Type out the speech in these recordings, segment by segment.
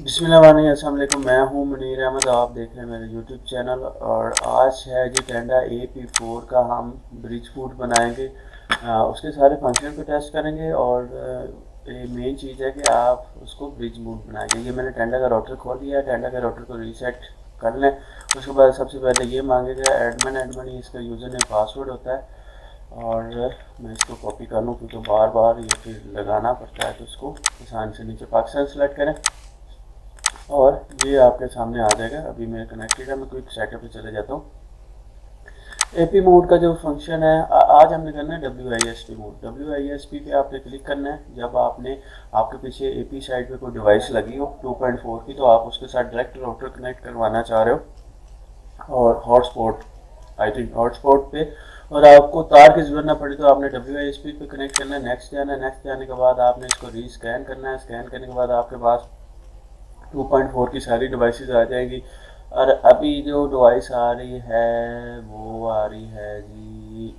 बिस्मिल्लाहिर्रहमानिर्रहीम। अस्सलाम वालेकुम। मैं हूं मुनीर अहमद, आप देख रहे हैं मेरे यूट्यूब चैनल। और आज है जी टेंडा AP4 का हम ब्रिज फूड बनाएंगे। उसके सारे फंक्शन को टेस्ट करेंगे और ये मेन चीज़ है कि आप उसको ब्रिज मूड बनाएंगे। ये मैंने टेंडा का राउटर खोल लिया है। टेंडा का राउटर को रीसेट कर लें। उसके बाद सबसे पहले ये मांगेगा एडमिन ही इसका यूज़र नेम पासवर्ड होता है। और मैं इसको कॉपी कर लूँ क्योंकि बार बार ये फिर लगाना पड़ता है, तो उसको आसानी से नीचे पाकिस्तान सेलेक्ट करें और ये आपके सामने आ जाएगा। अभी मैं कनेक्टेड है, मैं क्विक सेटअप पे चले जाता हूँ। AP मोड का जो फंक्शन है आज हमने करना है WISP मोड। WISP पे आपने क्लिक करना है जब आपने आपके पीछे AP साइड पे कोई डिवाइस लगी हो 2.4 की, तो आप उसके साथ डायरेक्ट राउटर कनेक्ट करवाना चाह रहे हो और हॉटस्पॉट आई थिंक हॉटस्पॉट पे, और आपको तार की जरूरत ना पड़ी तो आपने WISP पे कनेक्ट करना है। नेक्स्ट जाना है। नेक्स्ट जाने के बाद आपने इसको रीस्कैन करना है। स्कैन करने के बाद आपके पास 2.4 की सारी डिवाइसेस आ जाएंगी। और अभी जो डिवाइस आ रही है वो आ रही है जी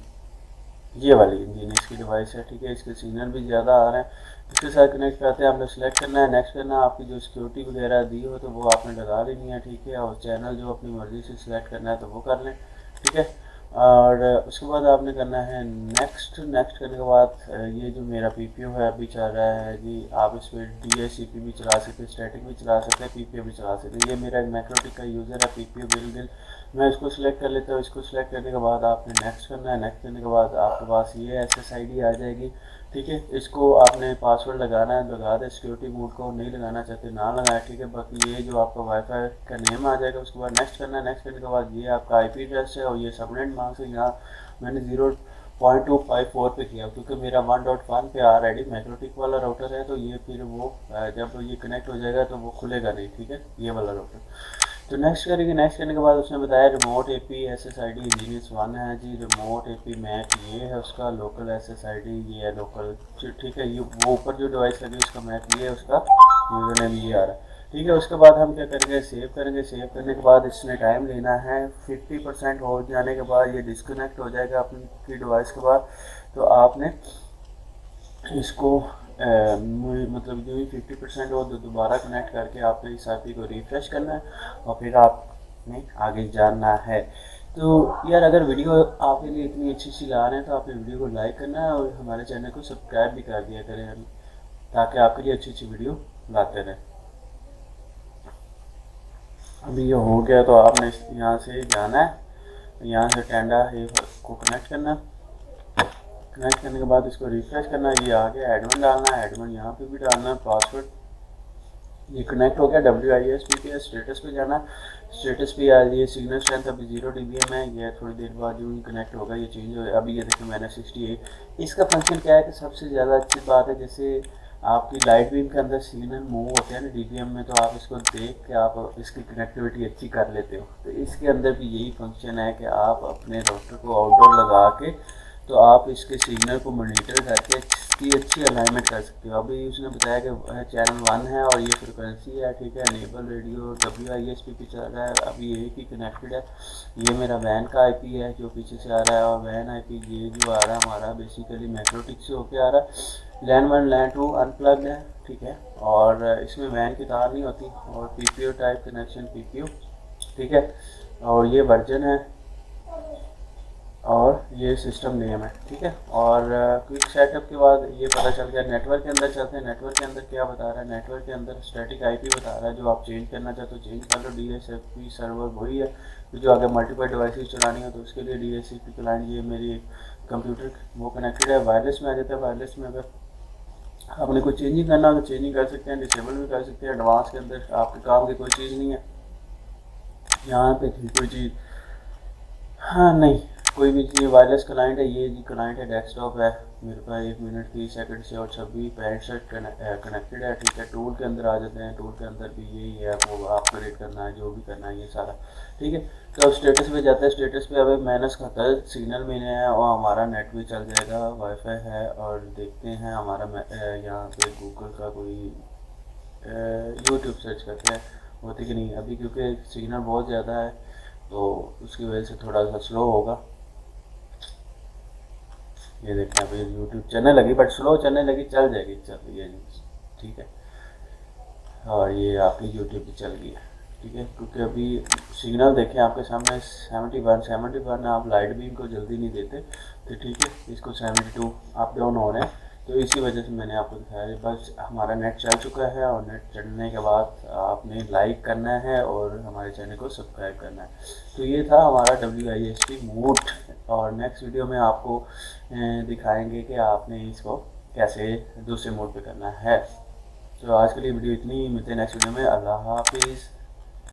ये वाली इंजीनियर्स की डिवाइस है। ठीक है, इसके सिग्नल भी ज़्यादा आ रहे हैं। इसके साथ कनेक्ट करते हैं, आपने सेलेक्ट करना है। नेक्स्ट करना है, आपकी जो सिक्योरिटी वगैरह दी हो तो वो आपने लगा देनी है। ठीक है, और चैनल जो अपनी मर्ज़ी से सिलेक्ट करना है तो वो कर लें। ठीक है, और उसके बाद आपने करना है नेक्स्ट। नेक्स्ट करने के बाद ये जो मेरा PPU है अभी चल रहा है जी, आप इस पर DHCP भी चला सकते हैं, स्टैटिक भी चला सकते हैं, PPU भी चला सकते हैं। ये मेरा मैक्रोटिक का यूज़र है PPU बिल। मैं इसको सिलेक्ट कर लेता हूँ। इसको सिलेक्ट करने के बाद आपने नेक्स्ट करना है। नेक्स्ट करने के बाद आपके पास ये SSID आ जाएगी। ठीक है, इसको आपने पासवर्ड लगाना है, लगा दें। सिक्योरिटी मोड को नहीं लगाना चाहते ना लगाए। ठीक है, बाकी ये जो आपका वाईफाई का नेम आ जाएगा। उसके बाद नेक्स्ट करना है। नेक्स्ट करने के बाद ये आपका IP एड्रेस है और ये सबनेट मांग से यहाँ मैंने 0.254 पे किया क्योंकि मेरा 1.1 पे ऑलरेडी मैक्रोटिक वाला राउटर है, तो ये फिर वो जब ये कनेक्ट हो जाएगा तो वो खुलेगा नहीं। ठीक है, ये वाला राउटर। तो नेक्स्ट करेंगे। नेक्स्ट करने के बाद उसने बताया रिमोट AP SSID इंजीनियर्स 1 है जी। रिमोट AP मैक ये है उसका। लोकल SSID ये है लोकल। ठीक है, ये वो ऊपर जो डिवाइस लगी उसका मैक ये है, उसका यूज़र नेम ये आ रहा है। ठीक है, उसके बाद हम क्या करेंगे, सेव करेंगे। सेव करने के बाद इसने टाइम लेना है। 50% हो जाने के बाद ये डिस्कनेक्ट हो जाएगा अपनी डिवाइस के बाद। तो आपने इसको मतलब जो भी 50% हो तो दोबारा कनेक्ट करके आपने इस IP को रिफ्रेश करना है और फिर आपने आगे जाना है। तो यार, अगर वीडियो आपके लिए इतनी अच्छी अच्छी ला रहे हैं तो आपने वीडियो को लाइक करना है और हमारे चैनल को सब्सक्राइब भी कर दिया करें हम, ताकि आपके लिए अच्छी अच्छी वीडियो लाते रहें। अभी ये हो गया तो आपने यहाँ से जाना है, यहाँ से टेंडा ये को कनेक्ट करना है। कनेक्ट करने के बाद इसको रिफ्रेश करना है। ये आ गया, एडमिन डालना है। एडमिन यहाँ पे भी डालना है, पासवर्ड। ये कनेक्ट हो गया। WISP के स्टेटस पे जाना है। स्टेटस पे यार ये सिग्नल स्ट्रेंथ अभी 0 dBm है। ये थोड़ी देर बाद जो कनेक्ट होगा ये चेंज हो। अभी ये देखिए मैंने 68। इसका फंक्शन क्या है कि सबसे ज़्यादा अच्छी बात है, जैसे आपकी लाइट बीम के अंदर सिग्नल मूव होते हैं ना DBM में, तो आप इसको देख के आप इसकी कनेक्टिविटी अच्छी कर लेते हो। तो इसके अंदर भी यही फंक्शन है कि आप अपने राउटर को आउटडोर लगा के तो आप इसके सिग्नल को मॉनिटर करके इसकी अच्छी अलाइनमेंट कर सकते हो। अभी उसने बताया कि चैनल 1 है और ये फ्रिक्वेंसी है। ठीक है, नेबल रेडियो WISP पे चल रहा है। अभी एक ही कनेक्टेड है। ये मेरा वैन का IP है जो पीछे से आ रहा है, और वैन IP ये जो आ रहा है हमारा बेसिकली मैक्रोटिक से होके आ रहा है। लैन 1 लैन 2 अनप्लग्ड है। ठीक है, और इसमें वैन की तार नहीं होती, और PPU टाइप कनेक्शन PPU। ठीक है, और ये वर्जन है और ये सिस्टम नेम है। ठीक है, और क्विक सेटअप के बाद ये पता चल गया। नेटवर्क के अंदर चलते हैं। नेटवर्क के अंदर क्या बता रहा है, नेटवर्क के अंदर स्टैटिक IP बता रहा है। जो आप चेंज करना चाहते हो चेंज कर लो। DHCP सर्वर वही है। तो जो अगर मल्टीपल डिवाइसेस चलानी हो तो उसके लिए DHCP क्लाइंट, ये मेरी कंप्यूटर वो कनेक्टेड है। वायरलेस में आ जाता है। वायरलेस में अगर आपने कोई चेंजिंग करना हो तो चेंजिंग कर सकते हैं, डिसेबल भी कर सकते हैं। एडवांस के अंदर आपके काम की कोई चीज़ नहीं है यहाँ पे थी कोई चीज़। हाँ नहीं, कोई भी चीज़ वायरलेस क्लाइंट है। ये जी क्लाइंट है, डेस्कटॉप है मेरे पास। 1 मिनट 30 सेकंड से और 26 65 कनेक्टेड है। ठीक है, टूल के अंदर आ जाते हैं। टूल के अंदर भी यही है, वो अपग्रेड करना है जो भी करना है ये सारा। ठीक है, तो अब स्टेटस पे जाता है। स्टेटस पे अभी माइनस खाता है, सिग्नल मिले हैं और हमारा नेट भी चल जाएगा, वाईफाई है। और देखते हैं हमारा यहाँ पे गूगल का कोई यूट्यूब सर्च करते हैं होती कि नहीं। अभी क्योंकि सिग्नल बहुत ज़्यादा है तो उसकी वजह से थोड़ा सा स्लो होगा। ये देखना अभी यूट्यूब चलने लगी, बट स्लो चलने लगी, चल जाएगी, चल रही है जी। ठीक है, और ये आपकी यूट्यूब पे चल गई है। ठीक है, क्योंकि अभी सिग्नल देखें आपके सामने 71 आप लाइट भी इनको जल्दी नहीं देते, तो ठीक है इसको 72 अप डाउन हो रहे हैं, तो इसी वजह से मैंने आपको दिखाया। बस हमारा नेट चल चुका है और नेट चलने के बाद आपने लाइक करना है और हमारे चैनल को सब्सक्राइब करना है। तो ये था हमारा WISP मोड, और नेक्स्ट वीडियो में आपको दिखाएंगे कि आपने इसको कैसे दूसरे मोड पे करना है। तो आज के लिए वीडियो इतनी ही, मिलते हैं नेक्स्ट वीडियो में। अल्लाह हाफिज़।